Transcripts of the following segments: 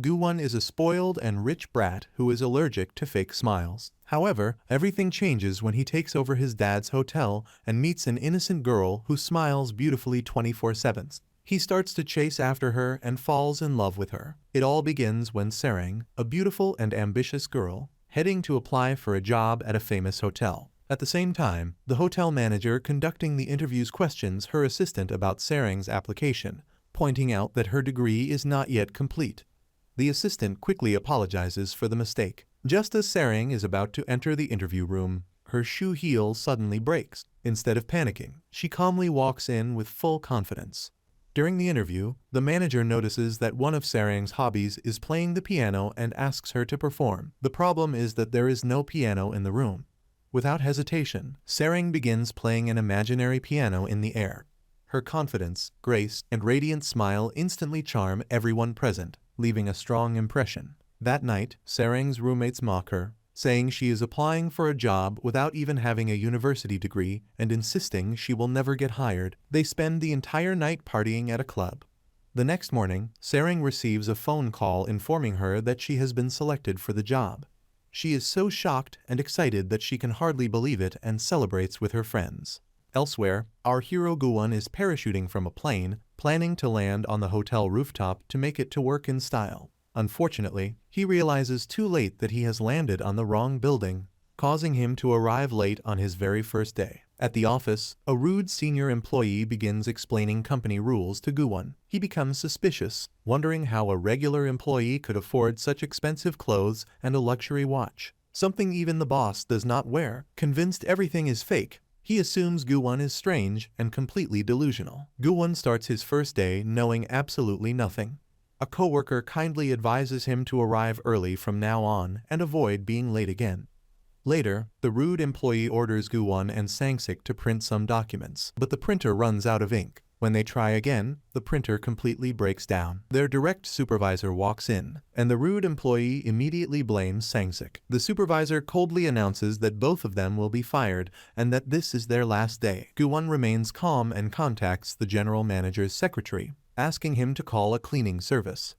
Gu Won is a spoiled and rich brat who is allergic to fake smiles. However, everything changes when he takes over his dad's hotel and meets an innocent girl who smiles beautifully 24/7. He starts to chase after her and falls in love with her. It all begins when Sarang, a beautiful and ambitious girl, heading to apply for a job at a famous hotel. At the same time, the hotel manager conducting the interviews questions her assistant about Sarang's application, pointing out that her degree is not yet complete. The assistant quickly apologizes for the mistake. Just as Sarang is about to enter the interview room, her shoe heel suddenly breaks. Instead of panicking, she calmly walks in with full confidence. During the interview, the manager notices that one of Sarang's hobbies is playing the piano and asks her to perform. The problem is that there is no piano in the room. Without hesitation, Sarang begins playing an imaginary piano in the air. Her confidence, grace, and radiant smile instantly charm everyone present, leaving a strong impression. That night, Sarang's roommates mock her, saying she is applying for a job without even having a university degree and insisting she will never get hired. They spend the entire night partying at a club. The next morning, Sarang receives a phone call informing her that she has been selected for the job. She is so shocked and excited that she can hardly believe it and celebrates with her friends. Elsewhere, our hero Gu Won is parachuting from a plane, planning to land on the hotel rooftop to make it to work in style. Unfortunately, he realizes too late that he has landed on the wrong building, causing him to arrive late on his very first day. At the office, a rude senior employee begins explaining company rules to Gu Won. He becomes suspicious, wondering how a regular employee could afford such expensive clothes and a luxury watch, something even the boss does not wear. Convinced everything is fake, he assumes Gu Won is strange and completely delusional. Gu Won starts his first day knowing absolutely nothing. A coworker kindly advises him to arrive early from now on and avoid being late again. Later, the rude employee orders Gu Won and Sang-sik to print some documents, but the printer runs out of ink. When they try again, the printer completely breaks down. Their direct supervisor walks in, and the rude employee immediately blames Sang-sik. The supervisor coldly announces that both of them will be fired and that this is their last day. Gu Won remains calm and contacts the general manager's secretary, asking him to call a cleaning service.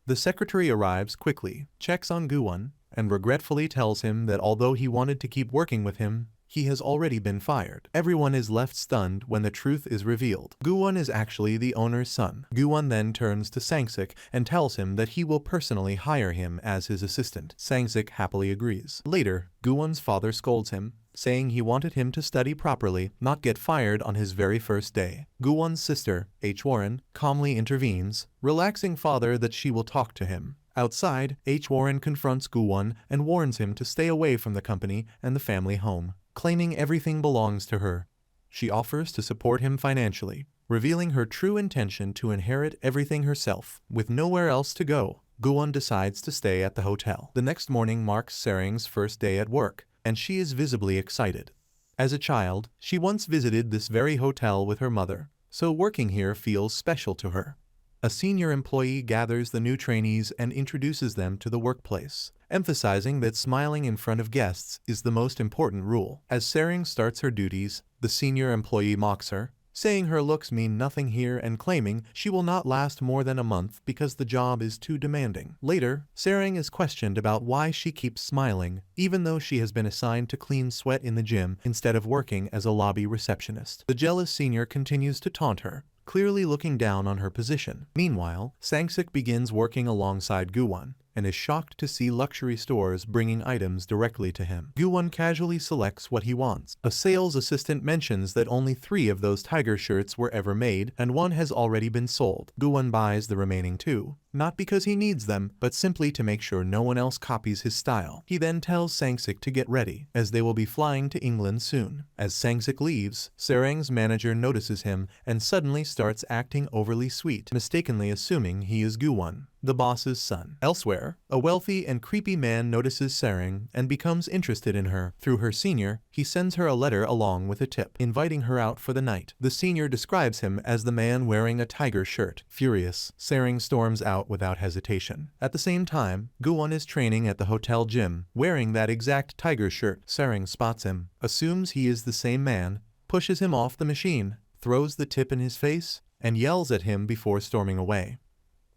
The secretary arrives quickly, checks on Gu Won, and regretfully tells him that although he wanted to keep working with him, he has already been fired. Everyone is left stunned when the truth is revealed. Gu Won is actually the owner's son. Gu Won then turns to Sang-sik and tells him that he will personally hire him as his assistant. Sang-sik happily agrees. Later, Gu Won's father scolds him, saying he wanted him to study properly, not get fired on his very first day. Gu Won's sister, Hwaran, calmly intervenes, relaxing father that she will talk to him. Outside, Hwaran confronts Gu Won and warns him to stay away from the company and the family home, claiming everything belongs to her. She offers to support him financially, revealing her true intention to inherit everything herself. With nowhere else to go, Gu Won decides to stay at the hotel. The next morning marks Sarang's first day at work, and she is visibly excited. As a child, she once visited this very hotel with her mother, so working here feels special to her. A senior employee gathers the new trainees and introduces them to the workplace, emphasizing that smiling in front of guests is the most important rule. As Sarang starts her duties, the senior employee mocks her, saying her looks mean nothing here and claiming she will not last more than a month because the job is too demanding. Later, Sarang is questioned about why she keeps smiling, even though she has been assigned to clean sweat in the gym instead of working as a lobby receptionist. The jealous senior continues to taunt her, clearly looking down on her position. Meanwhile, Sang-sik begins working alongside Gu Won and is shocked to see luxury stores bringing items directly to him. Gu Won casually selects what he wants. A sales assistant mentions that only 3 of those tiger shirts were ever made and 1 has already been sold. Gu Won buys the remaining 2, not because he needs them, but simply to make sure no one else copies his style. He then tells Sang-sik to get ready, as they will be flying to England soon. As Sang-sik leaves, Sarang's manager notices him and suddenly starts acting overly sweet, mistakenly assuming he is Gu Won, the boss's son. Elsewhere, a wealthy and creepy man notices Sarang and becomes interested in her. Through her senior, he sends her a letter along with a tip, inviting her out for the night. The senior describes him as the man wearing a tiger shirt. Furious, Sarang storms out without hesitation. At the same time, Gu Won is training at the hotel gym, wearing that exact tiger shirt. Sarang spots him, assumes he is the same man, pushes him off the machine, throws the tip in his face, and yells at him before storming away.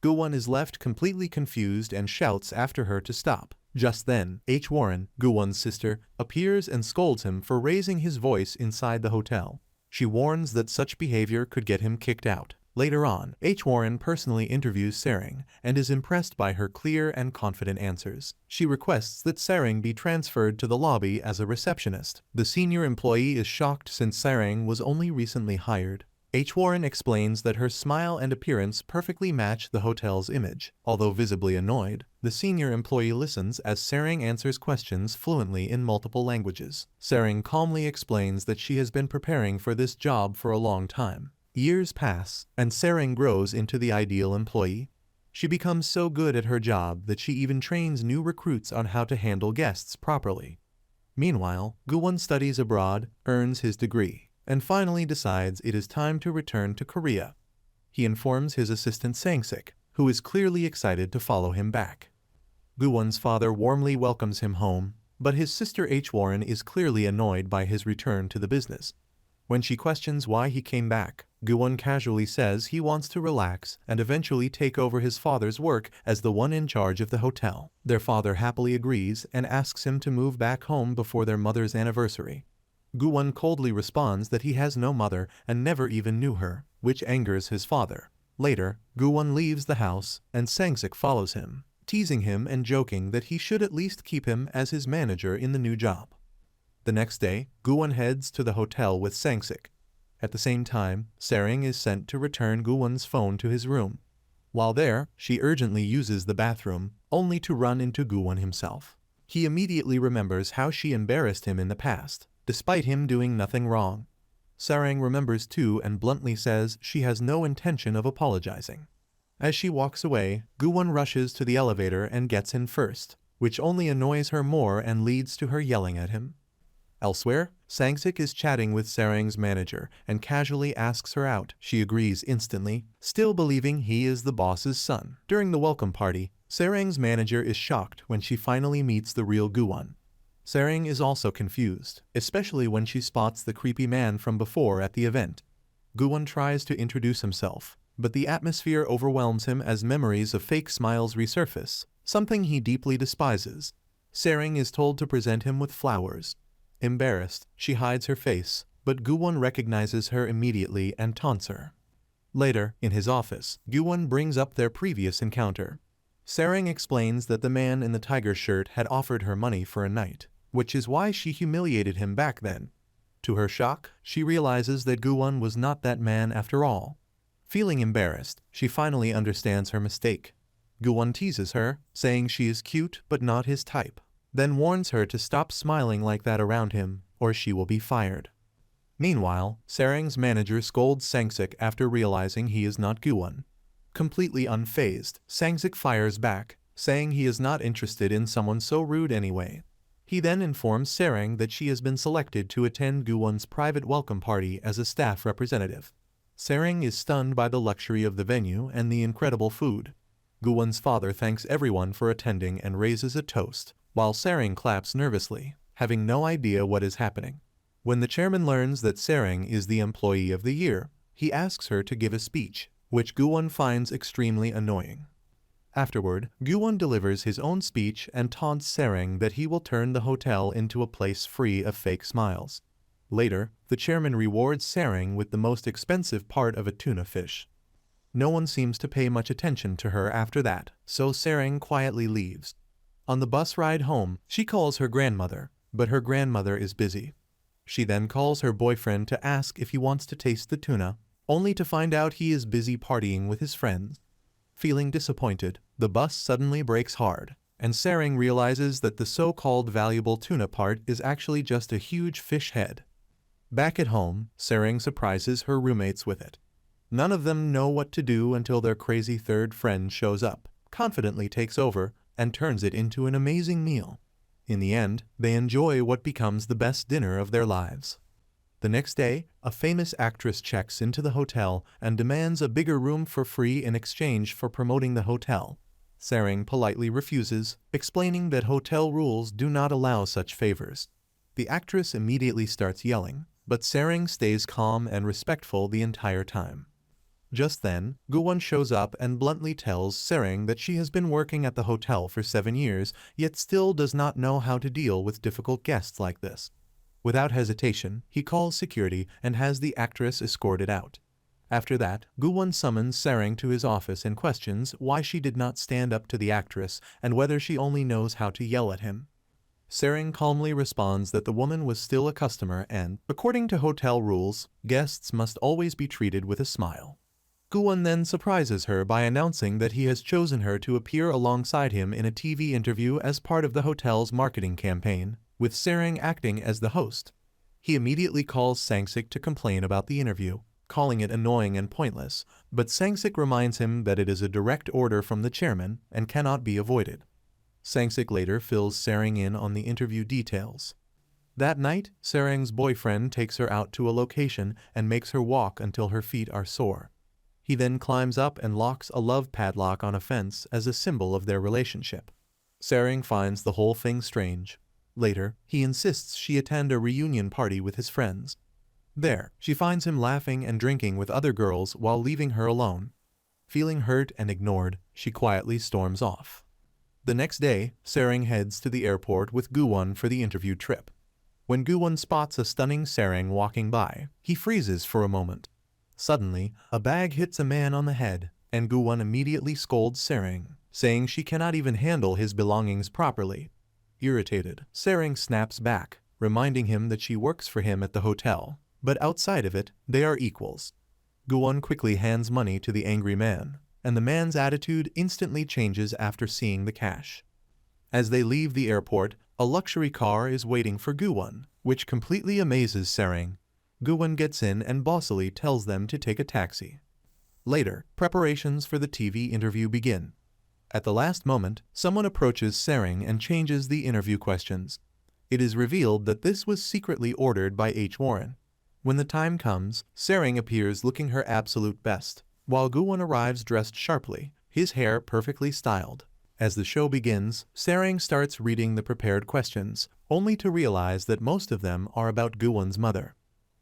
Gu Won is left completely confused and shouts after her to stop. Just then, Hwaran, Gu Won's sister, appears and scolds him for raising his voice inside the hotel. She warns that such behavior could get him kicked out. Later on, Hwaran personally interviews Sarang and is impressed by her clear and confident answers. She requests that Sarang be transferred to the lobby as a receptionist. The senior employee is shocked since Sarang was only recently hired. Hwaran explains that her smile and appearance perfectly match the hotel's image. Although visibly annoyed, the senior employee listens as Sarang answers questions fluently in multiple languages. Sarang calmly explains that she has been preparing for this job for a long time. Years pass, and Sarang grows into the ideal employee. She becomes so good at her job that she even trains new recruits on how to handle guests properly. Meanwhile, Gu Won studies abroad, earns his degree, and finally decides it is time to return to Korea. He informs his assistant Sang-sik, who is clearly excited to follow him back. Gu Won's father warmly welcomes him home, but his sister Hwaran is clearly annoyed by his return to the business. When she questions why he came back, Gu Won casually says he wants to relax and eventually take over his father's work as the one in charge of the hotel. Their father happily agrees and asks him to move back home before their mother's anniversary. Gu Won coldly responds that he has no mother and never even knew her, which angers his father. Later, Gu Won leaves the house and Sang-sik follows him, teasing him and joking that he should at least keep him as his manager in the new job. The next day, Gu Won heads to the hotel with Sang-sik. At the same time, Sarang is sent to return Gu Won's phone to his room. While there, she urgently uses the bathroom, only to run into Gu Won himself. He immediately remembers how she embarrassed him in the past, despite him doing nothing wrong. Sarang remembers too and bluntly says she has no intention of apologizing. As she walks away, Gu Won rushes to the elevator and gets in first, which only annoys her more and leads to her yelling at him. Elsewhere, Sang-sik is chatting with Sarang's manager and casually asks her out. She agrees instantly, still believing he is the boss's son. During the welcome party, Sarang's manager is shocked when she finally meets the real Gu Won. Sarang is also confused, especially when she spots the creepy man from before at the event. Gu Won tries to introduce himself, but the atmosphere overwhelms him as memories of fake smiles resurface, something he deeply despises. Sarang is told to present him with flowers. Embarrassed, she hides her face, but Gu Won recognizes her immediately and taunts her. Later, in his office, Gu Won brings up their previous encounter. Sarang explains that the man in the tiger shirt had offered her money for a night, which is why she humiliated him back then. To her shock, she realizes that Gu Won was not that man after all. Feeling embarrassed, she finally understands her mistake. Gu Won teases her, saying she is cute but not his type, then warns her to stop smiling like that around him, or she will be fired. Meanwhile, Sarang's manager scolds Sang-sik after realizing he is not Gu Won. Completely unfazed, Sang-sik fires back, saying he is not interested in someone so rude anyway. He then informs Sarang that she has been selected to attend Gu Won's private welcome party as a staff representative. Sarang is stunned by the luxury of the venue and the incredible food. Gu Won's father thanks everyone for attending and raises a toast, while Sarang claps nervously, having no idea what is happening. When the chairman learns that Sarang is the employee of the year, he asks her to give a speech, which Gu Won finds extremely annoying. Afterward, Gu Won delivers his own speech and taunts Sarang that he will turn the hotel into a place free of fake smiles. Later, the chairman rewards Sarang with the most expensive part of a tuna fish. No one seems to pay much attention to her after that, so Sarang quietly leaves. On the bus ride home, she calls her grandmother, but her grandmother is busy. She then calls her boyfriend to ask if he wants to taste the tuna, only to find out he is busy partying with his friends. Feeling disappointed, the bus suddenly brakes hard, and Sarang realizes that the so-called valuable tuna part is actually just a huge fish head. Back at home, Sarang surprises her roommates with it. None of them know what to do until their crazy third friend shows up, confidently takes over, and turns it into an amazing meal. In the end, they enjoy what becomes the best dinner of their lives. The next day, a famous actress checks into the hotel and demands a bigger room for free in exchange for promoting the hotel. Sarang politely refuses, explaining that hotel rules do not allow such favors. The actress immediately starts yelling, but Sarang stays calm and respectful the entire time. Just then, Gu Won shows up and bluntly tells Sarang that she has been working at the hotel for 7 years, yet still does not know how to deal with difficult guests like this. Without hesitation, he calls security and has the actress escorted out. After that, Gu Won summons Sarang to his office and questions why she did not stand up to the actress and whether she only knows how to yell at him. Sarang calmly responds that the woman was still a customer and, according to hotel rules, guests must always be treated with a smile. Gu Won then surprises her by announcing that he has chosen her to appear alongside him in a TV interview as part of the hotel's marketing campaign, with Sarang acting as the host. He immediately calls Sang-sik to complain about the interview, calling it annoying and pointless, but Sang-sik reminds him that it is a direct order from the chairman and cannot be avoided. Sang-sik later fills Sarang in on the interview details. That night, Sarang's boyfriend takes her out to a location and makes her walk until her feet are sore. He then climbs up and locks a love padlock on a fence as a symbol of their relationship. Sarang finds the whole thing strange. Later, he insists she attend a reunion party with his friends. There, she finds him laughing and drinking with other girls while leaving her alone. Feeling hurt and ignored, she quietly storms off. The next day, Sarang heads to the airport with Gu Won for the interview trip. When Gu Won spots a stunning Sarang walking by, he freezes for a moment. Suddenly, a bag hits a man on the head, and Gu Won immediately scolds Sarang, saying she cannot even handle his belongings properly. Irritated, Sarang snaps back, reminding him that she works for him at the hotel, but outside of it, they are equals. Gu Won quickly hands money to the angry man, and the man's attitude instantly changes after seeing the cash. As they leave the airport, a luxury car is waiting for Gu Won, which completely amazes Sarang. Gu Won gets in and bossily tells them to take a taxi. Later, preparations for the TV interview begin. At the last moment, someone approaches Sarang and changes the interview questions. It is revealed that this was secretly ordered by Hwaran. When the time comes, Sarang appears looking her absolute best, while Gu Won arrives dressed sharply, his hair perfectly styled. As the show begins, Sarang starts reading the prepared questions, only to realize that most of them are about Gu Won's mother.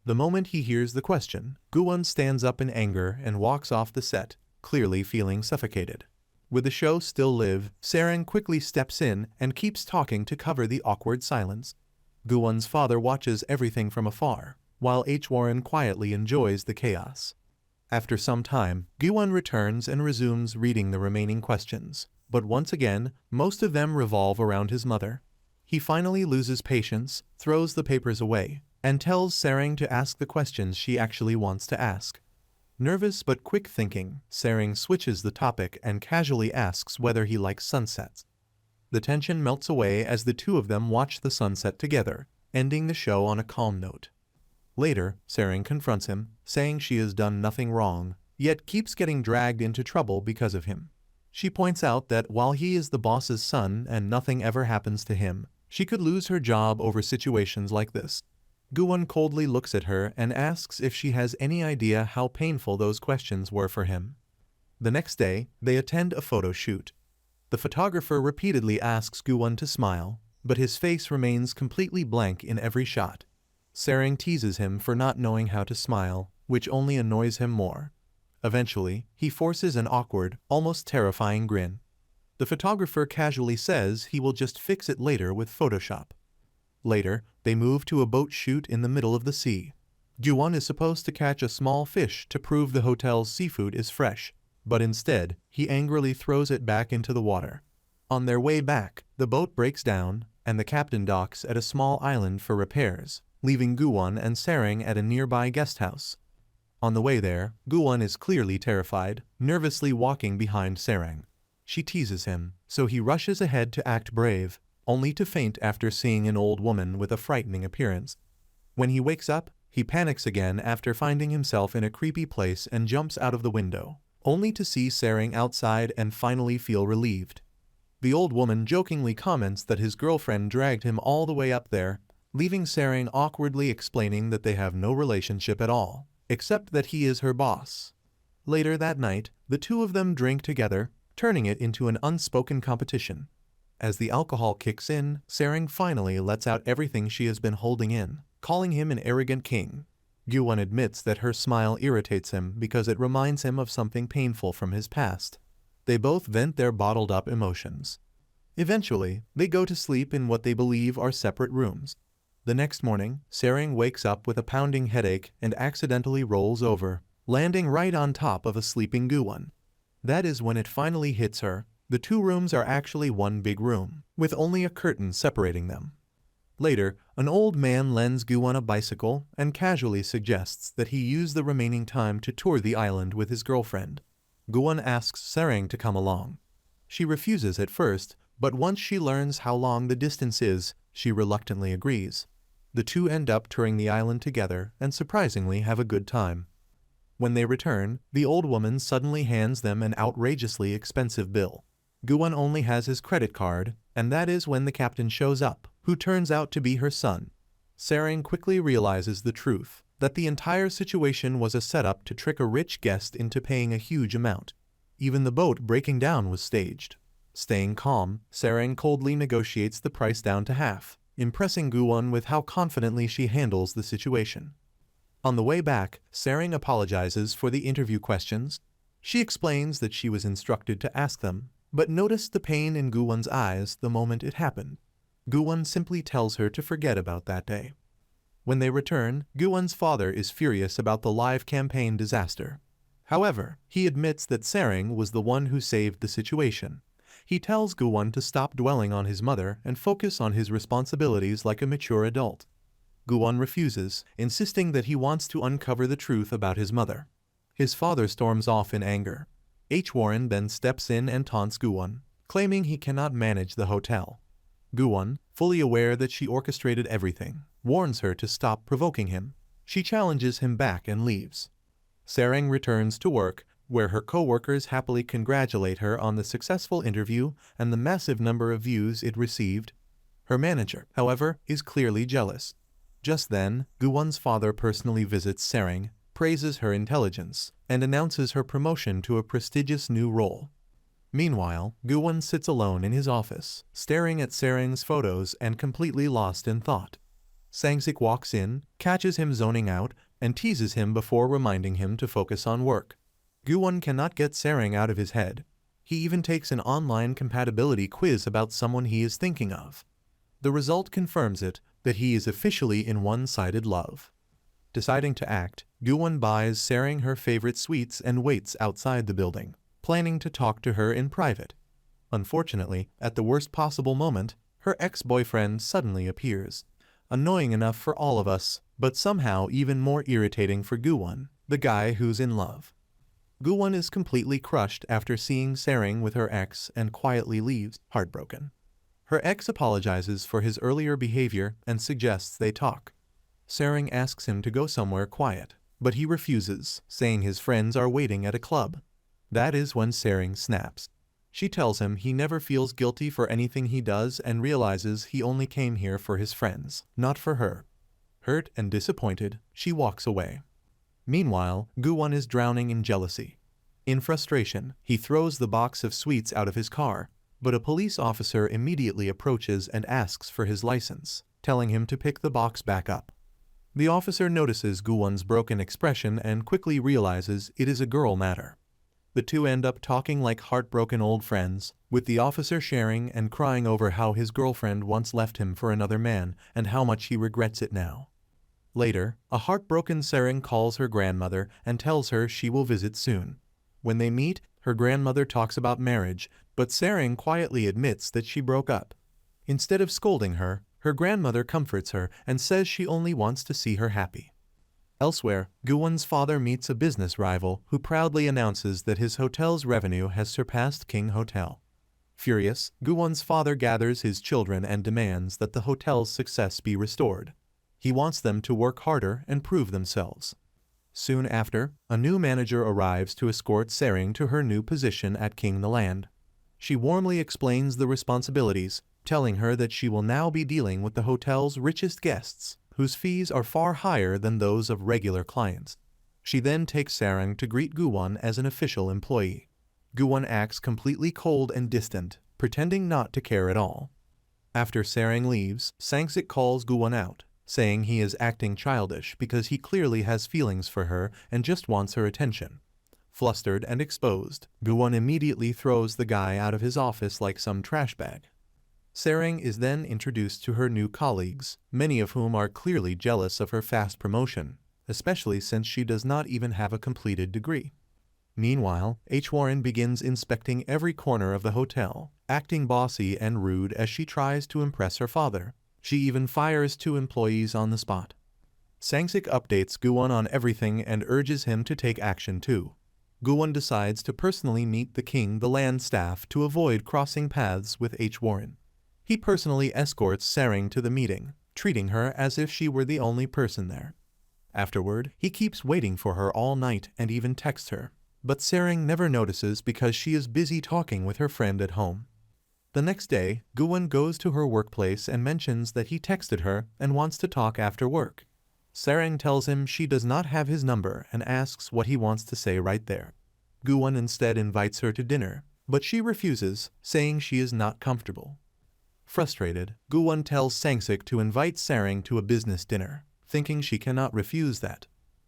The moment he hears the question, Gu Won stands up in anger and walks off the set, clearly feeling suffocated. With the show still live, Sarang quickly steps in and keeps talking to cover the awkward silence. Gu Won's father watches everything from afar, while Hwaran quietly enjoys the chaos. After some time, Gu Won returns and resumes reading the remaining questions, but once again, most of them revolve around his mother. He finally loses patience, throws the papers away, and tells Sarang to ask the questions she actually wants to ask. Nervous but quick thinking, Sarang switches the topic and casually asks whether he likes sunsets. The tension melts away as the two of them watch the sunset together, ending the show on a calm note. Later, Sarang confronts him, saying she has done nothing wrong, yet keeps getting dragged into trouble because of him. She points out that while he is the boss's son and nothing ever happens to him, she could lose her job over situations like this. Gu Won coldly looks at her and asks if she has any idea how painful those questions were for him. The next day, they attend a photo shoot. The photographer repeatedly asks Gu Won to smile, but his face remains completely blank in every shot. Sarang teases him for not knowing how to smile, which only annoys him more. Eventually, he forces an awkward, almost terrifying grin. The photographer casually says he will just fix it later with Photoshop. Later, they move to a boat shoot in the middle of the sea. Gu Won is supposed to catch a small fish to prove the hotel's seafood is fresh, but instead, he angrily throws it back into the water. On their way back, the boat breaks down, and the captain docks at a small island for repairs, leaving Gu Won and Sarang at a nearby guest house. On the way there, Gu Won is clearly terrified, nervously walking behind Sarang. She teases him, so he rushes ahead to act brave, only to faint after seeing an old woman with a frightening appearance. When he wakes up, he panics again after finding himself in a creepy place and jumps out of the window, only to see Sarang outside and finally feel relieved. The old woman jokingly comments that his girlfriend dragged him all the way up there, leaving Sarang awkwardly explaining that they have no relationship at all, except that he is her boss. Later that night, the two of them drink together, turning it into an unspoken competition. As the alcohol kicks in, Sarang finally lets out everything she has been holding in, calling him an arrogant king. Gu Won admits that her smile irritates him because it reminds him of something painful from his past. They both vent their bottled-up emotions. Eventually, they go to sleep in what they believe are separate rooms. The next morning, Sarang wakes up with a pounding headache and accidentally rolls over, landing right on top of a sleeping Gu Won. That is when it finally hits her. The two rooms are actually one big room, with only a curtain separating them. Later, an old man lends Gu Won a bicycle and casually suggests that he use the remaining time to tour the island with his girlfriend. Gu Won asks Sarang to come along. She refuses at first, but once she learns how long the distance is, she reluctantly agrees. The two end up touring the island together and surprisingly have a good time. When they return, the old woman suddenly hands them an outrageously expensive bill. Gu Won only has his credit card, and that is when the captain shows up, who turns out to be her son. Sarang quickly realizes the truth, that the entire situation was a setup to trick a rich guest into paying a huge amount. Even the boat breaking down was staged. Staying calm, Sarang coldly negotiates the price down to half, impressing Gu Won with how confidently she handles the situation. On the way back, Sarang apologizes for the interview questions. She explains that she was instructed to ask them, but noticed the pain in Gu Won's eyes the moment it happened. Gu Won simply tells her to forget about that day. When they return, Gu Won's father is furious about the live campaign disaster. However, he admits that Sarang was the one who saved the situation. He tells Gu Won to stop dwelling on his mother and focus on his responsibilities like a mature adult. Gu Won refuses, insisting that he wants to uncover the truth about his mother. His father storms off in anger. Hwaran then steps in and taunts Gu Won, claiming he cannot manage the hotel. Gu Won, fully aware that she orchestrated everything, warns her to stop provoking him. She challenges him back and leaves. Sarang returns to work, where her co-workers happily congratulate her on the successful interview and the massive number of views it received. Her manager, however, is clearly jealous. Just then, Gu Won's father personally visits Sarang, praises her intelligence, and announces her promotion to a prestigious new role. Meanwhile, Gu Won sits alone in his office, staring at Sarang's photos and completely lost in thought. Sang-sik walks in, catches him zoning out, and teases him before reminding him to focus on work. Gu Won cannot get Sarang out of his head. He even takes an online compatibility quiz about someone he is thinking of. The result confirms it, that he is officially in one-sided love. Deciding to act, Gu Won buys Sarang her favorite sweets and waits outside the building, planning to talk to her in private. Unfortunately, at the worst possible moment, her ex-boyfriend suddenly appears. Annoying enough for all of us, but somehow even more irritating for Gu Won, the guy who's in love. Gu Won is completely crushed after seeing Sarang with her ex and quietly leaves, heartbroken. Her ex apologizes for his earlier behavior and suggests they talk. Sarang asks him to go somewhere quiet, but he refuses, saying his friends are waiting at a club. That is when Sarang snaps. She tells him he never feels guilty for anything he does and realizes he only came here for his friends, not for her. Hurt and disappointed, she walks away. Meanwhile, Gu Won is drowning in jealousy. In frustration, he throws the box of sweets out of his car, but a police officer immediately approaches and asks for his license, telling him to pick the box back up. The officer notices Gu Won's broken expression and quickly realizes it is a girl matter. The two end up talking like heartbroken old friends, with the officer sharing and crying over how his girlfriend once left him for another man and how much he regrets it now. Later, a heartbroken Sarang calls her grandmother and tells her she will visit soon. When they meet, her grandmother talks about marriage, but Sarang quietly admits that she broke up. Instead of scolding her, her grandmother comforts her and says she only wants to see her happy. Elsewhere, Gu Won's father meets a business rival who proudly announces that his hotel's revenue has surpassed King Hotel. Furious, Gu Won's father gathers his children and demands that the hotel's success be restored. He wants them to work harder and prove themselves. Soon after, a new manager arrives to escort Sarang to her new position at King the Land. She warmly explains the responsibilities, telling her that she will now be dealing with the hotel's richest guests, whose fees are far higher than those of regular clients. She then takes Sarang to greet Gu Won as an official employee. Gu Won acts completely cold and distant, pretending not to care at all. After Sarang leaves, Sang-sik calls Gu Won out, saying he is acting childish because he clearly has feelings for her and just wants her attention. Flustered and exposed, Gu Won immediately throws the guy out of his office like some trash bag. Sarang is then introduced to her new colleagues, many of whom are clearly jealous of her fast promotion, especially since she does not even have a completed degree. Meanwhile, Hwaran begins inspecting every corner of the hotel, acting bossy and rude as she tries to impress her father. She even fires 2 employees on the spot. Sang-sik updates Gu Won on everything and urges him to take action too. Gu Won decides to personally meet the land staff to avoid crossing paths with Hwaran. He personally escorts Sarang to the meeting, treating her as if she were the only person there. Afterward, he keeps waiting for her all night and even texts her. But Sarang never notices because she is busy talking with her friend at home. The next day, Gu Won goes to her workplace and mentions that he texted her and wants to talk after work. Sarang tells him she does not have his number and asks what he wants to say right there. Gu Won instead invites her to dinner, but she refuses, saying she is not comfortable. Frustrated, Gu Won tells Sang-sik to invite Sarang to a business dinner, thinking she cannot refuse that.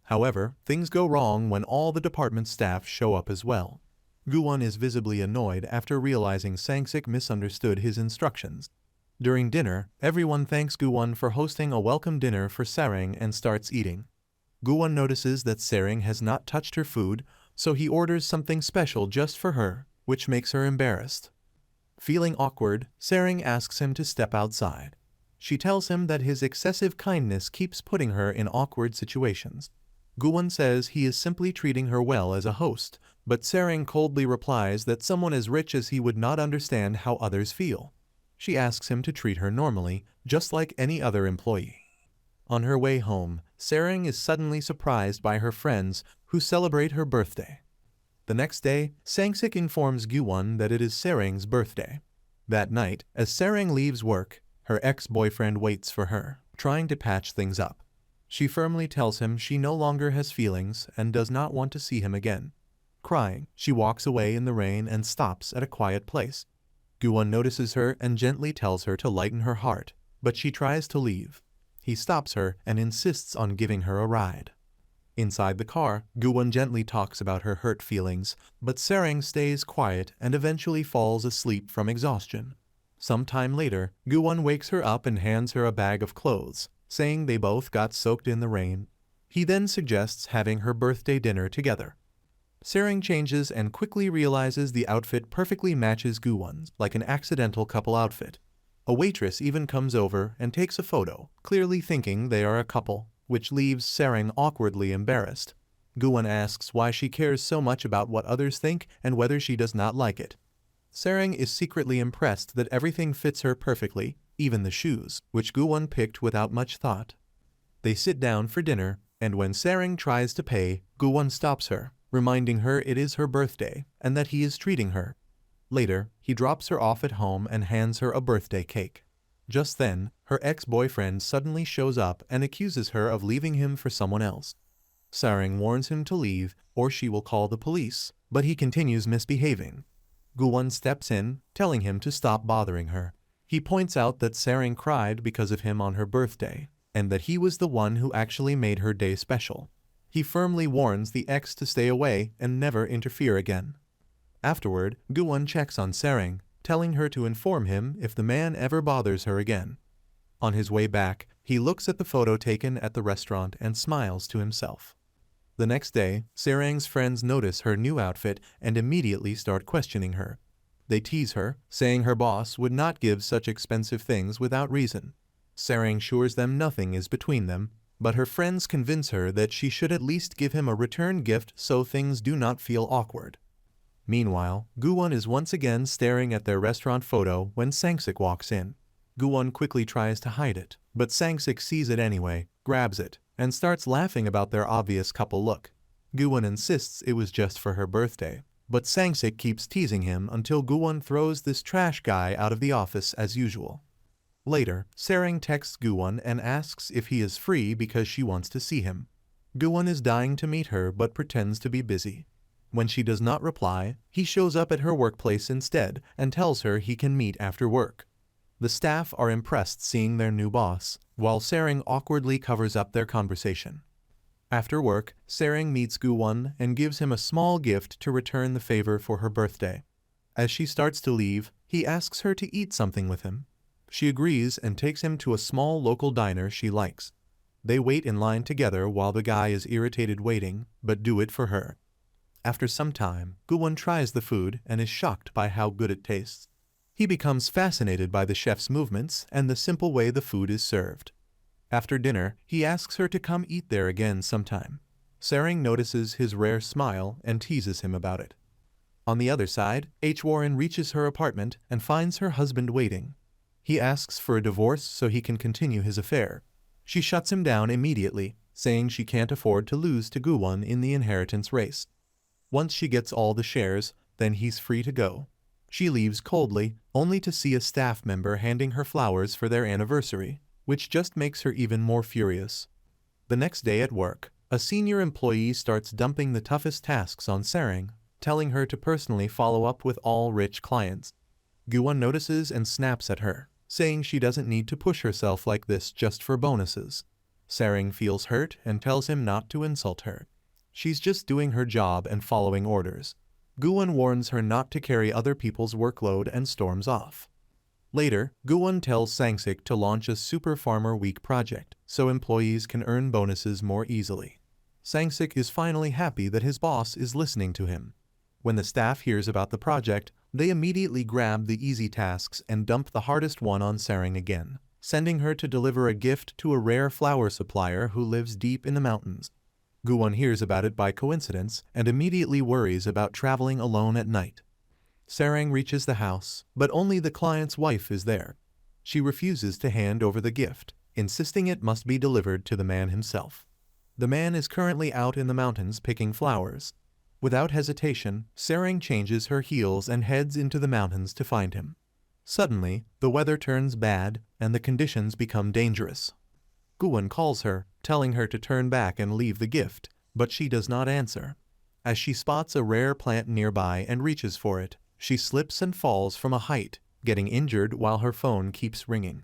However, things go wrong when all the department staff show up as well. Gu Won is visibly annoyed after realizing Sang-sik misunderstood his instructions. During dinner, everyone thanks Gu Won for hosting a welcome dinner for Sarang and starts eating. Gu Won notices that Sarang has not touched her food, so he orders something special just for her, which makes her embarrassed. Feeling awkward, Sarang asks him to step outside. She tells him that his excessive kindness keeps putting her in awkward situations. Gu Won says he is simply treating her well as a host, but Sarang coldly replies that someone as rich as he would not understand how others feel. She asks him to treat her normally, just like any other employee. On her way home, Sarang is suddenly surprised by her friends who celebrate her birthday. The next day, Sang-sik informs Gu Won that it is Sarang's birthday. That night, as Sarang leaves work, her ex-boyfriend waits for her, trying to patch things up. She firmly tells him she no longer has feelings and does not want to see him again. Crying, she walks away in the rain and stops at a quiet place. Gu Won notices her and gently tells her to lighten her heart, but she tries to leave. He stops her and insists on giving her a ride. Inside the car, Gu Won gently talks about her hurt feelings, but Sarang stays quiet and eventually falls asleep from exhaustion. Some time later, Gu Won wakes her up and hands her a bag of clothes, saying they both got soaked in the rain. He then suggests having her birthday dinner together. Sarang changes and quickly realizes the outfit perfectly matches Gu Won's, like an accidental couple outfit. A waitress even comes over and takes a photo, clearly thinking they are a couple, which leaves Sarang awkwardly embarrassed. Gu Won asks why she cares so much about what others think and whether she does not like it. Sarang is secretly impressed that everything fits her perfectly, even the shoes, which Gu Won picked without much thought. They sit down for dinner, and when Sarang tries to pay, Gu Won stops her, reminding her it is her birthday and that he is treating her. Later, he drops her off at home and hands her a birthday cake. Just then, her ex-boyfriend suddenly shows up and accuses her of leaving him for someone else. Sarang warns him to leave or she will call the police, but he continues misbehaving. Gu Won steps in, telling him to stop bothering her. He points out that Sarang cried because of him on her birthday, and that he was the one who actually made her day special. He firmly warns the ex to stay away and never interfere again. Afterward, Gu Won checks on Sarang, telling her to inform him if the man ever bothers her again. On his way back, he looks at the photo taken at the restaurant and smiles to himself. The next day, Sarang's friends notice her new outfit and immediately start questioning her. They tease her, saying her boss would not give such expensive things without reason. Sarang assures them nothing is between them, but her friends convince her that she should at least give him a return gift so things do not feel awkward. Meanwhile, Gu Won is once again staring at their restaurant photo when Sang-sik walks in. Gu Won quickly tries to hide it, but Sang-sik sees it anyway, grabs it, and starts laughing about their obvious couple look. Gu Won insists it was just for her birthday, but Sang-sik keeps teasing him until Gu Won throws this trash guy out of the office as usual. Later, Sarang texts Gu Won and asks if he is free because she wants to see him. Gu Won is dying to meet her but pretends to be busy. When she does not reply, he shows up at her workplace instead and tells her he can meet after work. The staff are impressed seeing their new boss, while Sarang awkwardly covers up their conversation. After work, Sarang meets Gu Won and gives him a small gift to return the favor for her birthday. As she starts to leave, he asks her to eat something with him. She agrees and takes him to a small local diner she likes. They wait in line together while the guy is irritated waiting, but do it for her. After some time, Gu Won tries the food and is shocked by how good it tastes. He becomes fascinated by the chef's movements and the simple way the food is served. After dinner, he asks her to come eat there again sometime. Sarang notices his rare smile and teases him about it. On the other side, Hwaran reaches her apartment and finds her husband waiting. He asks for a divorce so he can continue his affair. She shuts him down immediately, saying she can't afford to lose to Gu Won in the inheritance race. Once she gets all the shares, then he's free to go. She leaves coldly, only to see a staff member handing her flowers for their anniversary, which just makes her even more furious. The next day at work, a senior employee starts dumping the toughest tasks on Sarang, telling her to personally follow up with all rich clients. Gu Won notices and snaps at her, saying she doesn't need to push herself like this just for bonuses. Sarang feels hurt and tells him not to insult her. She's just doing her job and following orders. Gu Won warns her not to carry other people's workload and storms off. Later, Gu Won tells Sang-sik to launch a Super Farmer Week project so employees can earn bonuses more easily. Sang-sik is finally happy that his boss is listening to him. When the staff hears about the project, they immediately grab the easy tasks and dump the hardest one on Sarang again, sending her to deliver a gift to a rare flower supplier who lives deep in the mountains. Gu Won hears about it by coincidence and immediately worries about traveling alone at night. Sarang reaches the house, but only the client's wife is there. She refuses to hand over the gift, insisting it must be delivered to the man himself. The man is currently out in the mountains picking flowers. Without hesitation, Sarang changes her heels and heads into the mountains to find him. Suddenly, the weather turns bad and the conditions become dangerous. Gu Won calls her, telling her to turn back and leave the gift, but she does not answer. As she spots a rare plant nearby and reaches for it, she slips and falls from a height, getting injured while her phone keeps ringing.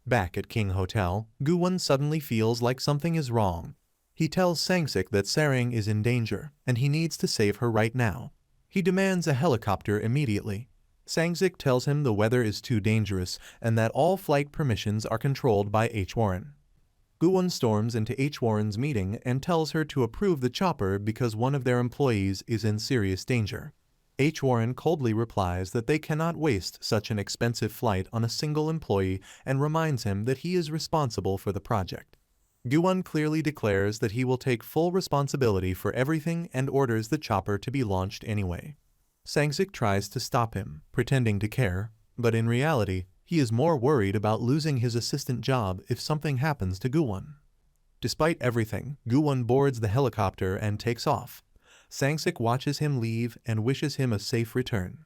Back at King Hotel, Gu Won suddenly feels like something is wrong. He tells Sang-sik that Sarang is in danger, and he needs to save her right now. He demands a helicopter immediately. Sang-sik tells him the weather is too dangerous and that all flight permissions are controlled by Hwaran. Gu Won storms into Hwaran's meeting and tells her to approve the chopper because one of their employees is in serious danger. Hwaran coldly replies that they cannot waste such an expensive flight on a single employee and reminds him that he is responsible for the project. Gu Won clearly declares that he will take full responsibility for everything and orders the chopper to be launched anyway. Sang-sik tries to stop him, pretending to care, but in reality, he is more worried about losing his assistant job if something happens to Gu Won. Despite everything, Gu Won boards the helicopter and takes off. Sang-sik watches him leave and wishes him a safe return.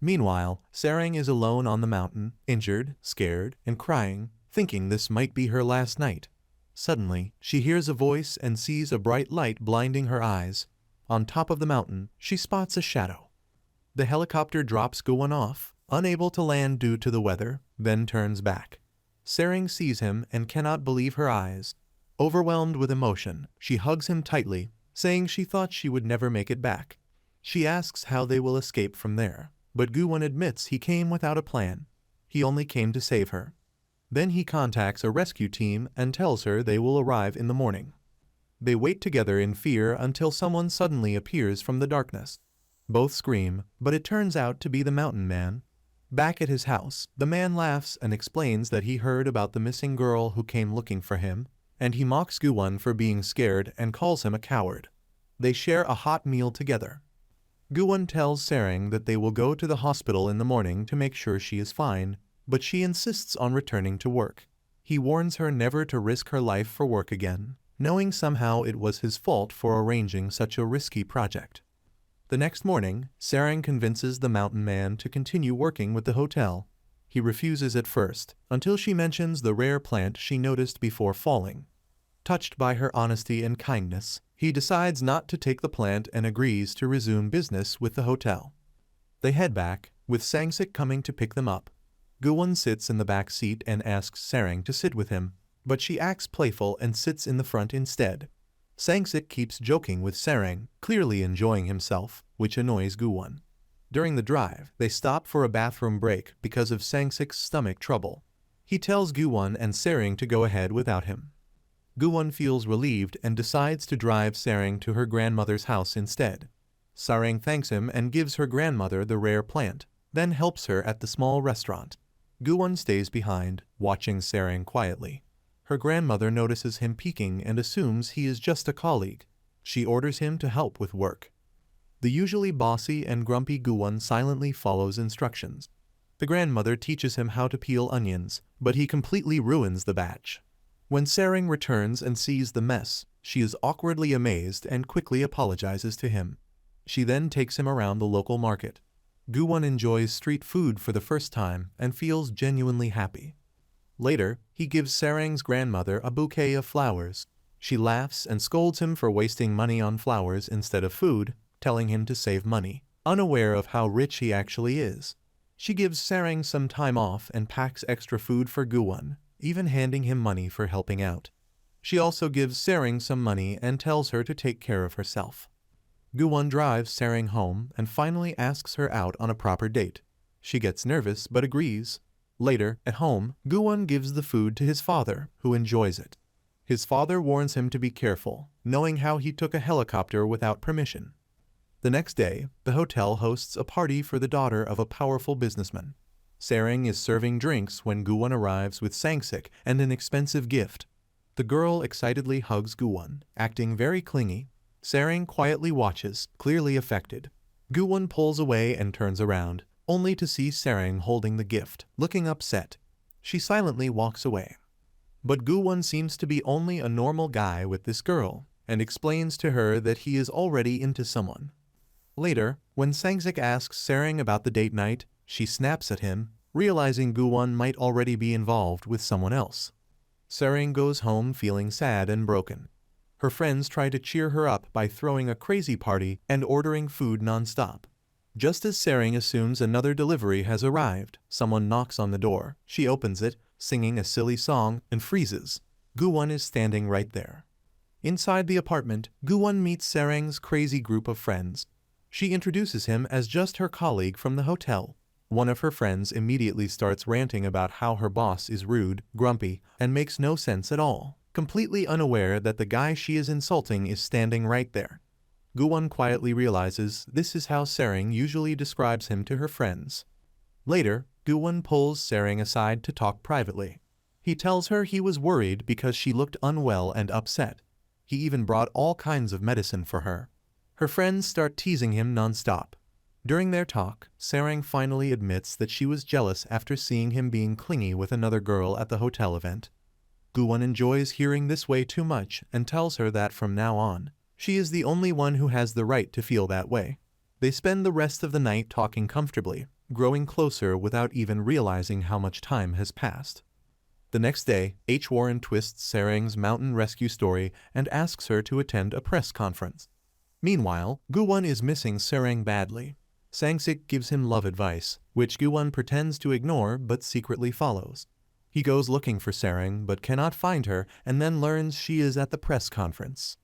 Meanwhile, Sarang is alone on the mountain, injured, scared, and crying, thinking this might be her last night. Suddenly, she hears a voice and sees a bright light blinding her eyes. On top of the mountain, she spots a shadow. The helicopter drops Gu Won off, unable to land due to the weather, then turns back. Sarang sees him and cannot believe her eyes. Overwhelmed with emotion, she hugs him tightly, saying she thought she would never make it back. She asks how they will escape from there, but Gu Won admits he came without a plan. He only came to save her. Then he contacts a rescue team and tells her they will arrive in the morning. They wait together in fear until someone suddenly appears from the darkness. Both scream, but it turns out to be the mountain man. Back at his house, the man laughs and explains that he heard about the missing girl who came looking for him, and he mocks Gu Won for being scared and calls him a coward. They share a hot meal together. Gu Won tells Sarang that they will go to the hospital in the morning to make sure she is fine, but she insists on returning to work. He warns her never to risk her life for work again, knowing somehow it was his fault for arranging such a risky project. The next morning, Sarang convinces the mountain man to continue working with the hotel. He refuses at first, until she mentions the rare plant she noticed before falling. Touched by her honesty and kindness, he decides not to take the plant and agrees to resume business with the hotel. They head back, with Sang-sik coming to pick them up. Gu Won sits in the back seat and asks Sarang to sit with him, but she acts playful and sits in the front instead. Sang-sik keeps joking with Sarang, clearly enjoying himself, which annoys Gu Won. During the drive, they stop for a bathroom break because of Sang-sik's stomach trouble. He tells Gu Won and Sarang to go ahead without him. Gu Won feels relieved and decides to drive Sarang to her grandmother's house instead. Sarang thanks him and gives her grandmother the rare plant, then helps her at the small restaurant. Gu Won stays behind, watching Sarang quietly. Her grandmother notices him peeking and assumes he is just a colleague. She orders him to help with work. The usually bossy and grumpy Gu Won silently follows instructions. The grandmother teaches him how to peel onions, but he completely ruins the batch. When Sarang returns and sees the mess, she is awkwardly amazed and quickly apologizes to him. She then takes him around the local market. Gu Won enjoys street food for the first time and feels genuinely happy. Later, he gives Sarang's grandmother a bouquet of flowers. She laughs and scolds him for wasting money on flowers instead of food, telling him to save money, unaware of how rich he actually is. She gives Sarang some time off and packs extra food for Gu Won, even handing him money for helping out. She also gives Sarang some money and tells her to take care of herself. Gu Won drives Sarang home and finally asks her out on a proper date. She gets nervous but agrees. Later, at home, Gu Won gives the food to his father, who enjoys it. His father warns him to be careful, knowing how he took a helicopter without permission. The next day, the hotel hosts a party for the daughter of a powerful businessman. Sarang is serving drinks when Gu Won arrives with Sang-sik and an expensive gift. The girl excitedly hugs Gu Won, acting very clingy. Sarang quietly watches, clearly affected. Gu Won pulls away and turns around, only to see Sarang holding the gift, looking upset. She silently walks away. But Gu Won seems to be only a normal guy with this girl, and explains to her that he is already into someone. Later, when Sang-sik asks Sarang about the date night, she snaps at him, realizing Gu Won might already be involved with someone else. Sarang goes home feeling sad and broken. Her friends try to cheer her up by throwing a crazy party and ordering food non-stop. Just as Sarang assumes another delivery has arrived, someone knocks on the door. She opens it, singing a silly song, and freezes. Gu Won is standing right there. Inside the apartment, Gu Won meets Sarang's crazy group of friends. She introduces him as just her colleague from the hotel. One of her friends immediately starts ranting about how her boss is rude, grumpy, and makes no sense at all, completely unaware that the guy she is insulting is standing right there. Gu Won quietly realizes this is how Sarang usually describes him to her friends. Later, Gu Won pulls Sarang aside to talk privately. He tells her he was worried because she looked unwell and upset. He even brought all kinds of medicine for her. Her friends start teasing him non-stop. During their talk, Sarang finally admits that she was jealous after seeing him being clingy with another girl at the hotel event. Gu Won enjoys hearing this way too much and tells her that from now on, she is the only one who has the right to feel that way. They spend the rest of the night talking comfortably, growing closer without even realizing how much time has passed. The next day, Hwaran twists Sarang's mountain rescue story and asks her to attend a press conference. Meanwhile, Gu Won is missing Sarang badly. Sang-sik gives him love advice, which Gu Won pretends to ignore but secretly follows. He goes looking for Sarang but cannot find her and then learns she is at the press conference.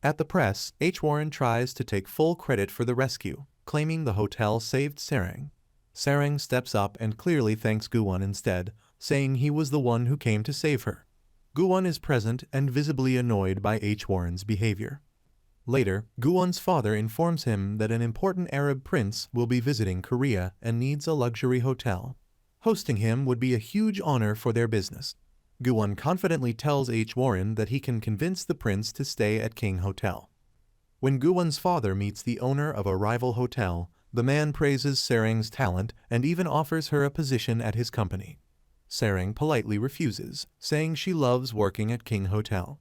At the press, Hwaran tries to take full credit for the rescue, claiming the hotel saved Sarang. Sarang steps up and clearly thanks Gu Won instead, saying he was the one who came to save her. Gu Won is present and visibly annoyed by Hwaran's behavior. Later, Gu Won's father informs him that an important Arab prince will be visiting Korea and needs a luxury hotel. Hosting him would be a huge honor for their business. Gu Won confidently tells Hwaran that he can convince the prince to stay at King Hotel. When Gu Won's father meets the owner of a rival hotel, the man praises Sarang's talent and even offers her a position at his company. Sarang politely refuses, saying she loves working at King Hotel.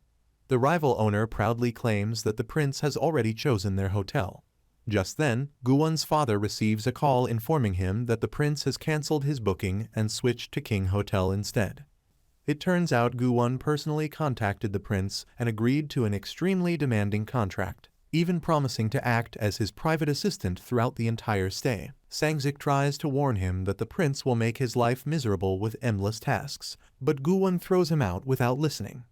The rival owner proudly claims that the prince has already chosen their hotel. Just then, Gu Won's father receives a call informing him that the prince has cancelled his booking and switched to King Hotel instead. It turns out Gu Won personally contacted the prince and agreed to an extremely demanding contract. even promising to act as his private assistant throughout the entire stay. Sang-sik tries to warn him that the prince will make his life miserable with endless tasks, but Gu Won throws him out without listening.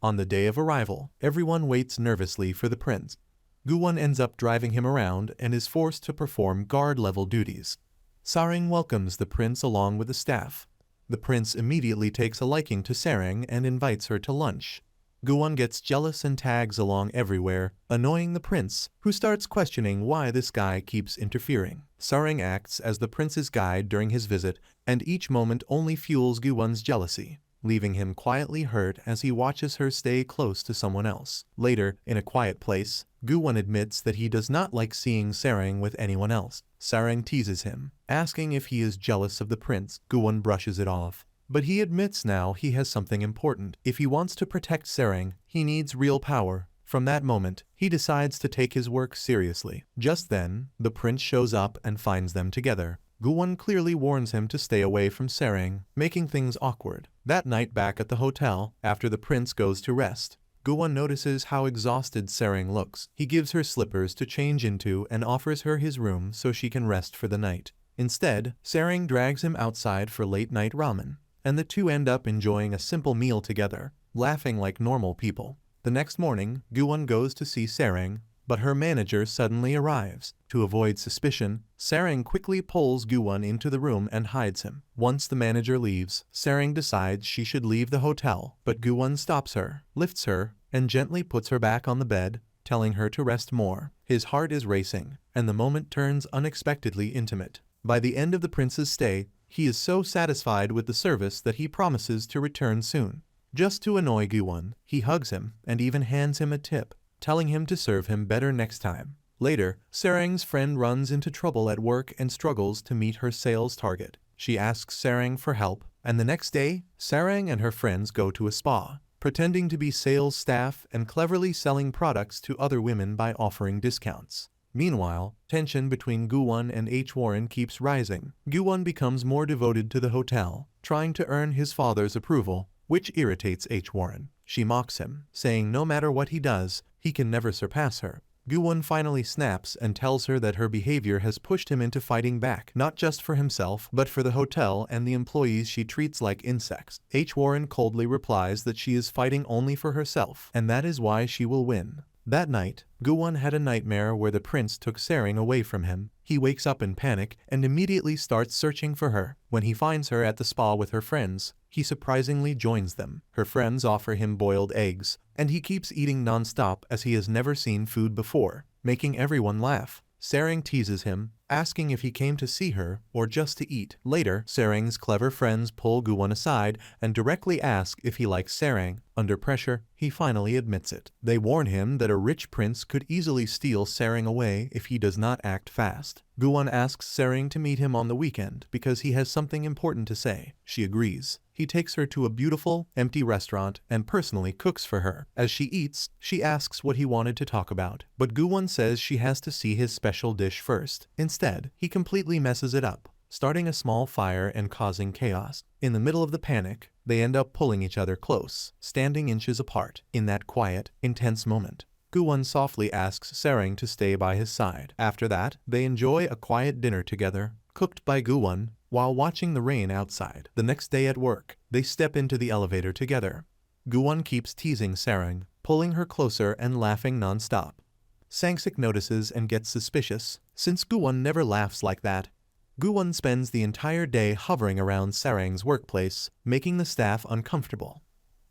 On the day of arrival, everyone waits nervously for the prince. Gu Won ends up driving him around and is forced to perform guard-level duties. Sarang welcomes the prince along with the staff. The prince immediately takes a liking to Sarang and invites her to lunch. Gu Won gets jealous and tags along everywhere, annoying the prince, who starts questioning why this guy keeps interfering. Sarang acts as the prince's guide during his visit, and each moment only fuels Gu Won's jealousy, leaving him quietly hurt as he watches her stay close to someone else. Later, in a quiet place, Gu Won admits that he does not like seeing Sarang with anyone else. Sarang teases him, asking if he is jealous of the prince. Gu Won brushes it off, but he admits now he has something important. If he wants to protect Sarang, he needs real power. From that moment, he decides to take his work seriously. Just then, the prince shows up and finds them together. Gu Won clearly warns him to stay away from Sarang, making things awkward. That night back at the hotel, after the prince goes to rest, Gu Won notices how exhausted Sarang looks. He gives her slippers to change into and offers her his room so she can rest for the night. Instead, Sarang drags him outside for late-night ramen, and the two end up enjoying a simple meal together, laughing like normal people. The next morning, Gu Won goes to see Sarang, but her manager suddenly arrives. To avoid suspicion, Sarang quickly pulls Gu Won into the room and hides him. Once the manager leaves, Sarang decides she should leave the hotel, but Gu Won stops her, lifts her, and gently puts her back on the bed, telling her to rest more. His heart is racing, and the moment turns unexpectedly intimate. By the end of the prince's stay, he is so satisfied with the service that he promises to return soon. Just to annoy Gu Won, he hugs him and even hands him a tip, telling him to serve him better next time. Later, Sarang's friend runs into trouble at work and struggles to meet her sales target. She asks Sarang for help, and the next day, Sarang and her friends go to a spa, pretending to be sales staff and cleverly selling products to other women by offering discounts. Meanwhile, tension between Gu Won and Hwaran keeps rising. Gu Won becomes more devoted to the hotel, trying to earn his father's approval, which irritates Hwaran. She mocks him, saying no matter what he does, he can never surpass her. Gu Won finally snaps and tells her that her behavior has pushed him into fighting back, not just for himself, but for the hotel and the employees she treats like insects. Hwaran coldly replies that she is fighting only for herself, and that is why she will win. That night, Gu Won had a nightmare where the prince took Sarang away from him. He wakes up in panic and immediately starts searching for her. When he finds her at the spa with her friends, he surprisingly joins them. Her friends offer him boiled eggs, and he keeps eating non-stop as he has never seen food before, making everyone laugh. Sarang teases him, asking if he came to see her or just to eat. Later, Sarang's clever friends pull Gu Won aside and directly ask if he likes Sarang. Under pressure, he finally admits it. They warn him that a rich prince could easily steal Sarang away if he does not act fast. Gu Won asks Sarang to meet him on the weekend because he has something important to say. She agrees. He takes her to a beautiful, empty restaurant and personally cooks for her. As she eats, she asks what he wanted to talk about, but Gu Won says she has to see his special dish first. Instead, he completely messes it up, starting a small fire and causing chaos. In the middle of the panic, they end up pulling each other close, standing inches apart. In that quiet, intense moment, Gu Won softly asks Sarang to stay by his side. After that, they enjoy a quiet dinner together, cooked by Gu Won, while watching the rain outside. The next day at work, they step into the elevator together. Gu Won keeps teasing Sarang, pulling her closer and laughing non-stop. Sang-sik notices and gets suspicious, since Gu Won never laughs like that. Gu Won spends the entire day hovering around Sarang's workplace, making the staff uncomfortable.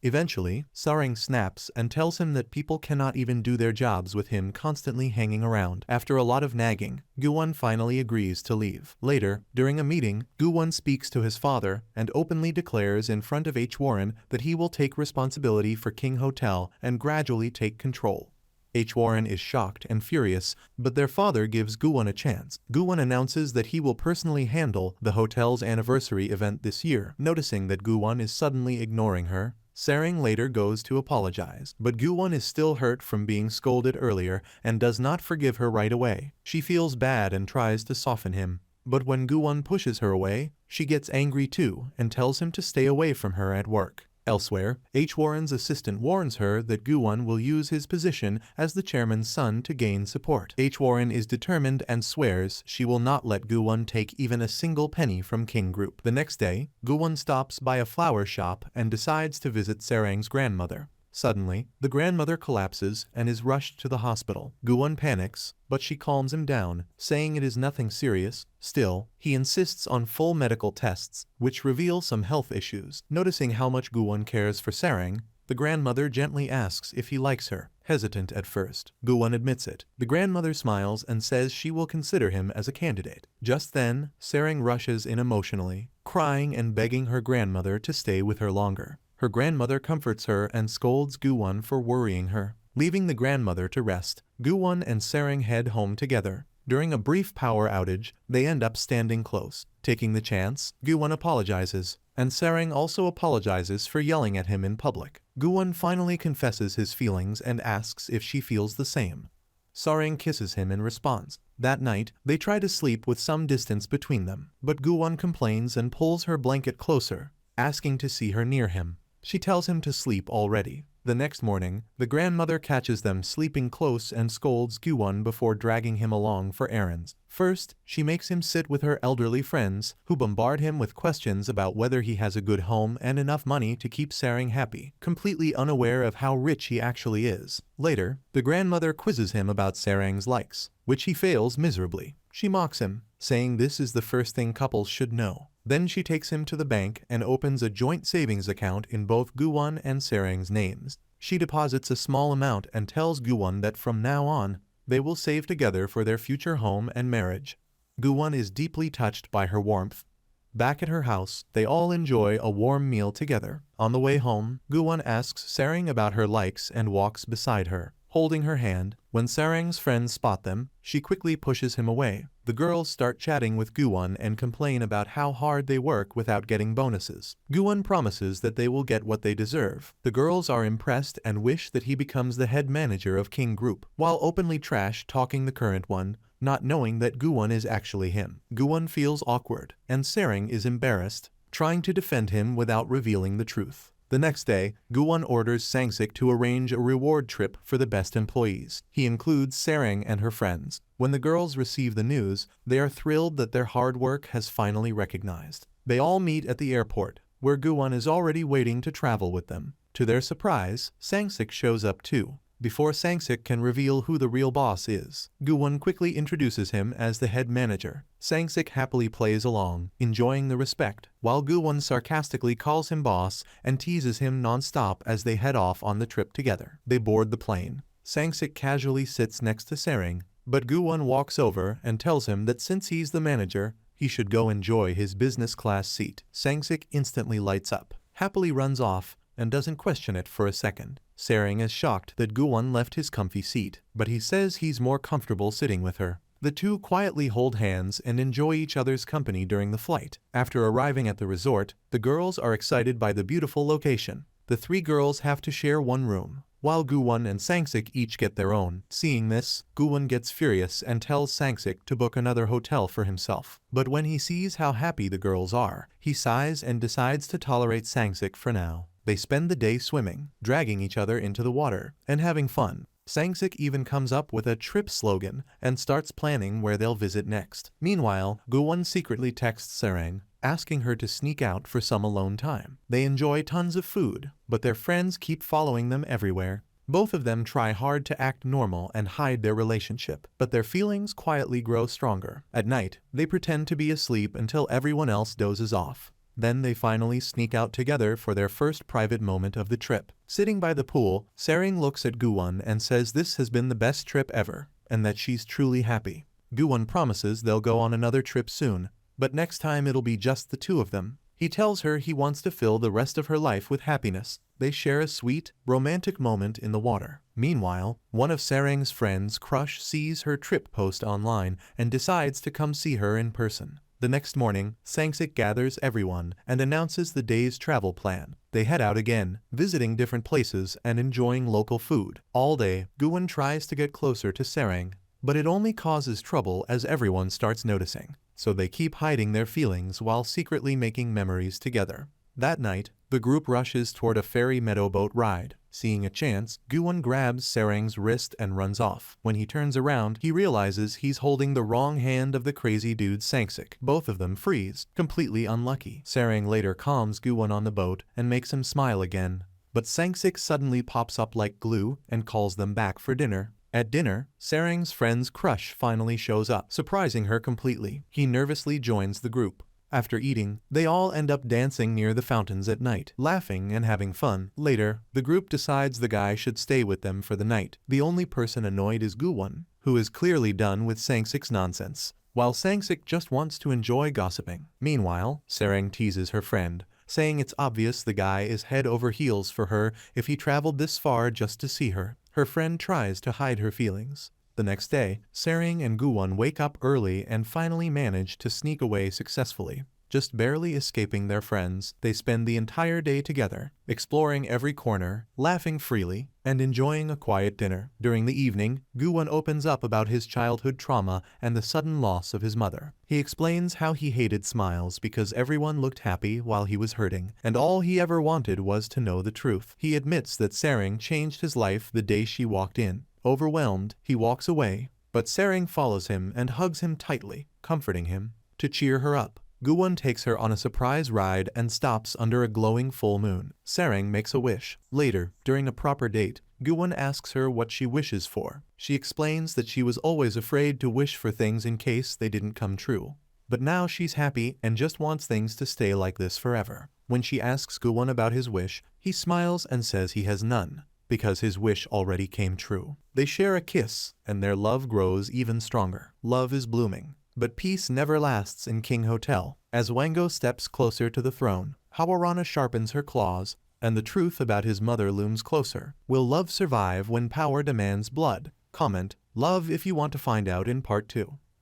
Eventually, Sarang snaps and tells him that people cannot even do their jobs with him constantly hanging around. After a lot of nagging, Gu Won finally agrees to leave. Later, during a meeting, Gu Won speaks to his father and openly declares in front of Hwaran that he will take responsibility for King Hotel and gradually take control. Hwaran is shocked and furious, but their father gives Gu Won a chance. Gu Won announces that he will personally handle the hotel's anniversary event this year. Noticing that Gu Won is suddenly ignoring her, Sarang later goes to apologize, but Gu Won is still hurt from being scolded earlier and does not forgive her right away. She feels bad and tries to soften him, but when Gu Won pushes her away, she gets angry too and tells him to stay away from her at work. Elsewhere, Hwaran's assistant warns her that Gu Won will use his position as the chairman's son to gain support. Hwaran is determined and swears she will not let Gu Won take even a single penny from King Group. The next day, Gu Won stops by a flower shop and decides to visit Sarang's grandmother. Suddenly, the grandmother collapses and is rushed to the hospital. Gu Won panics, but she calms him down, saying it is nothing serious. Still, he insists on full medical tests, which reveal some health issues. Noticing how much Gu Won cares for Sarang, the grandmother gently asks if he likes her. Hesitant at first, Gu Won admits it. The grandmother smiles and says she will consider him as a candidate. Just then, Sarang rushes in emotionally, crying and begging her grandmother to stay with her longer. Her grandmother comforts her and scolds Gu Won for worrying her. Leaving the grandmother to rest, Gu Won and Sarang head home together. During a brief power outage, they end up standing close. Taking the chance, Gu Won apologizes, and Sarang also apologizes for yelling at him in public. Gu Won finally confesses his feelings and asks if she feels the same. Sarang kisses him in response. That night, they try to sleep with some distance between them, but Gu Won complains and pulls her blanket closer, asking to see her near him. She tells him to sleep already. The next morning, the grandmother catches them sleeping close and scolds Gu Won before dragging him along for errands. First, she makes him sit with her elderly friends, who bombard him with questions about whether he has a good home and enough money to keep Sarang happy, completely unaware of how rich he actually is. Later, the grandmother quizzes him about Sarang's likes, which he fails miserably. She mocks him, saying this is the first thing couples should know. Then she takes him to the bank and opens a joint savings account in both Gu Won and Sarang's names. She deposits a small amount and tells Gu Won that from now on, they will save together for their future home and marriage. Gu Won is deeply touched by her warmth. Back at her house, they all enjoy a warm meal together. On the way home, Gu Won asks Sarang about her likes and walks beside her, holding her hand. When Sarang's friends spot them, she quickly pushes him away. The girls start chatting with Gu Won and complain about how hard they work without getting bonuses. Gu Won promises that they will get what they deserve. The girls are impressed and wish that he becomes the head manager of King Group, while openly trash-talking the current one, not knowing that Gu Won is actually him. Gu Won feels awkward, and Sarang is embarrassed, trying to defend him without revealing the truth. The next day, Gu Won orders Sang-sik to arrange a reward trip for the best employees. He includes Sarang and her friends. When the girls receive the news, they are thrilled that their hard work has finally recognized. They all meet at the airport, where Gu Won is already waiting to travel with them. To their surprise, Sang-sik shows up too. Before Sang-sik can reveal who the real boss is, Gu Won quickly introduces him as the head manager. Sang-sik happily plays along, enjoying the respect, while Gu Won sarcastically calls him boss and teases him non-stop as they head off on the trip together. They board the plane. Sang-sik casually sits next to Sarang, but Gu Won walks over and tells him that since he's the manager, he should go enjoy his business class seat. Sang-sik instantly lights up, happily runs off, and doesn't question it for a second. Sarang is shocked that Gu Won left his comfy seat, but he says he's more comfortable sitting with her. The two quietly hold hands and enjoy each other's company during the flight. After arriving at the resort, the girls are excited by the beautiful location. The three girls have to share one room, while Gu Won and Sang-sik each get their own. Seeing this, Gu Won gets furious and tells Sang-sik to book another hotel for himself. But when he sees how happy the girls are, he sighs and decides to tolerate Sang-sik for now. They spend the day swimming, dragging each other into the water, and having fun. Sang-sik even comes up with a trip slogan and starts planning where they'll visit next. Meanwhile, Gu Won secretly texts Sarang, asking her to sneak out for some alone time. They enjoy tons of food, but their friends keep following them everywhere. Both of them try hard to act normal and hide their relationship, but their feelings quietly grow stronger. At night, they pretend to be asleep until everyone else dozes off. Then they finally sneak out together for their first private moment of the trip. Sitting by the pool, Sarang looks at Gu Won and says this has been the best trip ever, and that she's truly happy. Gu Won promises they'll go on another trip soon, but next time it'll be just the two of them. He tells her he wants to fill the rest of her life with happiness. They share a sweet, romantic moment in the water. Meanwhile, one of Sarang's friends, Crush, sees her trip post online and decides to come see her in person. The next morning, Sang-sik gathers everyone and announces the day's travel plan. They head out again, visiting different places and enjoying local food. All day, Gu Won tries to get closer to Sarang, but it only causes trouble as everyone starts noticing. So they keep hiding their feelings while secretly making memories together. That night, the group rushes toward a ferry meadowboat ride. Seeing a chance, Gu Won grabs Sarang's wrist and runs off. When he turns around, he realizes he's holding the wrong hand of the crazy dude Sangsik. Both of them freeze, completely unlucky. Sarang later calms Gu Won on the boat and makes him smile again. But Sangsik suddenly pops up like glue and calls them back for dinner. At dinner, Sarang's friend's crush finally shows up, surprising her completely. He nervously joins the group. After eating, they all end up dancing near the fountains at night, laughing and having fun. Later, the group decides the guy should stay with them for the night. The only person annoyed is Gu Won, who is clearly done with Sangsik's nonsense, while Sangsik just wants to enjoy gossiping. Meanwhile, Sarang teases her friend, saying it's obvious the guy is head over heels for her if he traveled this far just to see her. Her friend tries to hide her feelings. The next day, Sarang and Gu Won wake up early and finally manage to sneak away successfully. Just barely escaping their friends, they spend the entire day together, exploring every corner, laughing freely, and enjoying a quiet dinner. During the evening, Gu Won opens up about his childhood trauma and the sudden loss of his mother. He explains how he hated smiles because everyone looked happy while he was hurting, and all he ever wanted was to know the truth. He admits that Sarang changed his life the day she walked in. Overwhelmed, he walks away, but Sarang follows him and hugs him tightly, comforting him. To cheer her up, Gu Won takes her on a surprise ride and stops under a glowing full moon. Sarang makes a wish. Later, during a proper date, Gu Won asks her what she wishes for. She explains that she was always afraid to wish for things in case they didn't come true. But now she's happy and just wants things to stay like this forever. When she asks Gu Won about his wish, he smiles and says he has none, because his wish already came true. They share a kiss, and their love grows even stronger. Love is blooming. But peace never lasts in King Hotel. As Wango steps closer to the throne, Hwaran sharpens her claws, and the truth about his mother looms closer. Will love survive when power demands blood? Comment, love if you want to find out in part 2.